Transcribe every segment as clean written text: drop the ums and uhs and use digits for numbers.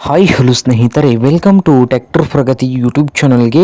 Hi hello ಸ್ನೇಹಿತರೆ, welcome to tractor Pragati YouTube ಚಾನಲ್ಗೆ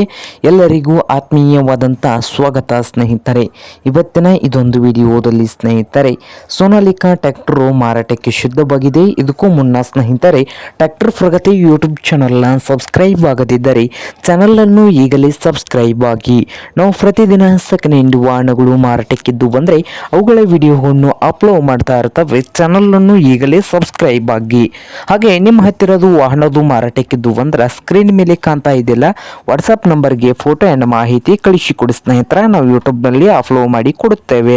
ಎಲ್ಲರಿಗೂ ಆತ್ಮೀಯವಾದಂಥ ಸ್ವಾಗತ ಸ್ನೇಹಿತರೆ. ಇವತ್ತಿನ ಇದೊಂದು ವಿಡಿಯೋದಲ್ಲಿ ಸ್ನೇಹಿತರೆ ಸೋನಾಲಿಕಾ ಟ್ರ್ಯಾಕ್ಟರು ಮಾರಾಟಕ್ಕೆ ಸಿದ್ಧವಾಗಿದೆ. ಇದಕ್ಕೂ ಮುನ್ನ ಸ್ನೇಹಿತರೆ ಟ್ರ್ಯಾಕ್ಟರ್ ಪ್ರಗತಿ ಯೂಟ್ಯೂಬ್ ಚಾನಲ್ನ ಸಬ್ಸ್ಕ್ರೈಬ್ ಆಗದಿದ್ದರೆ ಚಾನಲನ್ನು ಈಗಲೇ ಸಬ್ಸ್ಕ್ರೈಬ್ ಆಗಿ. ನಾವು ಪ್ರತಿದಿನ ಸೆಕೆಂಡ್ ಹ್ಯಾಂಡ್ ವಾಹನಗಳು ಮಾರಾಟಕ್ಕಿದ್ದು ಬಂದರೆ ಅವುಗಳ ವಿಡಿಯೋವನ್ನು ಅಪ್ಲೋಡ್ ಮಾಡ್ತಾ ಇರ್ತವೆ. ಚಾನಲನ್ನು ಈಗಲೇ ಸಬ್ಸ್ಕ್ರೈಬ್ ಆಗಿ. ಹಾಗೆ ನಿಮ್ಮ ಹತ್ತಿರದು ವಾಹನದು ಮಾರಾಟಕ್ಕಿದ್ದು ಅಂದ್ರೆ ಸ್ಕ್ರೀನ್ ಮೇಲೆ ಕಾಣ್ತಾ ಇದೆಯಲ್ಲ, ವಾಟ್ಸಪ್ ನಂಬರ್ಗೆ ಫೋಟೋ ಆ್ಯಂಡ್ ಮಾಹಿತಿ ಕಳಿಸಿಕೊಡಿ ಸ್ನೇಹಿತರೆ. ನಾವು ಯೂಟ್ಯೂಬ್ನಲ್ಲಿ ಅಪ್ಲೋಡ್ ಮಾಡಿ ಕೊಡುತ್ತೇವೆ.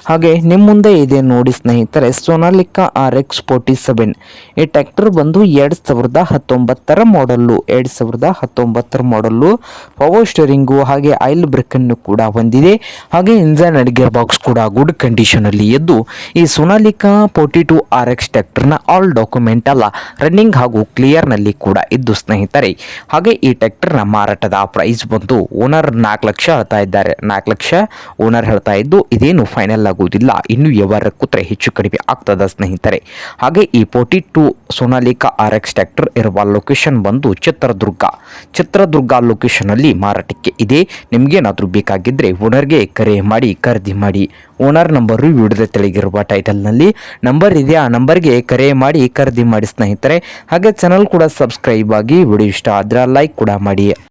ಹಾಗೆ ನಿಮ್ಮ ಮುಂದೆ ಇದೆ ನೋಡಿ ಸ್ನೇಹಿತರೆ, ಸೋನಾಲಿಕಾ RX 47. ಈ ಟ್ರ್ಯಾಕ್ಟರ್ ಬಂದು 2019 ಮಾಡಲ್ಲು. 2019 ಮಾಡಲ್ಲು. ಪವರ್ ಸ್ಟೇರಿಂಗು ಹಾಗೆ ಆಯಿಲ್ ಬ್ರೇಕ್ ಅನ್ನು ಕೂಡ ಹೊಂದಿದೆ. ಹಾಗೆ ಇಂಜನ್ ಅಂಡ್ ಗೇರ್ ಬಾಕ್ಸ್ ಕೂಡ ಗುಡ್ ಕಂಡೀಷನ್ ಅಲ್ಲಿ ಇದ್ದು, ಈ ಸೋನಾಲಿಕಾ 42 RX ಟ್ರ್ಯಾಕ್ಟರ್ನ ಆಲ್ ಡಾಕ್ಯುಮೆಂಟ್ ಅಲ್ಲ ರನ್ನಿಂಗ್ ಹಾಗೂ ಕ್ಲಿಯರ್ ನಲ್ಲಿ ಕೂಡ ಇದ್ದು ಸ್ನೇಹಿತರೆ. ಹಾಗೆ ಈ ಟ್ರ್ಯಾಕ್ಟರ್ನ ಮಾರಾಟದ ಪ್ರೈಸ್ ಬಂದು ಓನರ್ 4 ಲಕ್ಷ ಹೇಳ್ತಾ ಇದ್ದಾರೆ. 4 ಲಕ್ಷ ಓನರ್ ಹೇಳ್ತಾ ಇದ್ದು, ಇದೇನು ಫೈನಲ್ ಆಗುವುದಿಲ್ಲ, ಇನ್ನು ವ್ಯವಹಾರ ಕೂತ್ರೆ ಹೆಚ್ಚು ಕಡಿಮೆ ಆಗ್ತದ ಸ್ನೇಹಿತರೆ. ಹಾಗೆ ಈ 42 ಸೋನಾಲಿಕಾ RX ಟ್ರ್ಯಾಕ್ಟರ್ ಇರುವ ಲೊಕೇಶನ್ ಬಂದು ಚಿತ್ರದುರ್ಗ ಲೊಕೇಶನ್ ಅಲ್ಲಿ ಮಾರಾಟಕ್ಕೆ ಇದೆ. ನಿಮ್ಗೇನಾದ್ರೂ ಬೇಕಾಗಿದ್ರೆ ಓನರ್ಗೆ ಕರೆ ಮಾಡಿ ಖರೀದಿ ಮಾಡಿ. ಓನರ್ ನಂಬರು ವಿಡಿಯೋದ ತೆಳಗಿರುವ ಟೈಟಲ್ನಲ್ಲಿ ನಂಬರ್ ಇದೆ, ಆ ನಂಬರ್ಗೆ ಕರೆ ಮಾಡಿ ಖರೀದಿ ಮಾಡಿ ಸ್ನೇಹಿತರೆ. ಹಾಗೆ ಚಾನಲ್ ಕೂಡ ಸಬ್ಸ್ಕ್ರೈಬ್ ಆಗಿ. ವಿಡಿಯೋ ಇಷ್ಟ ಆದ್ರೆ ಲೈಕ್ ಕೂಡ ಮಾಡಿ.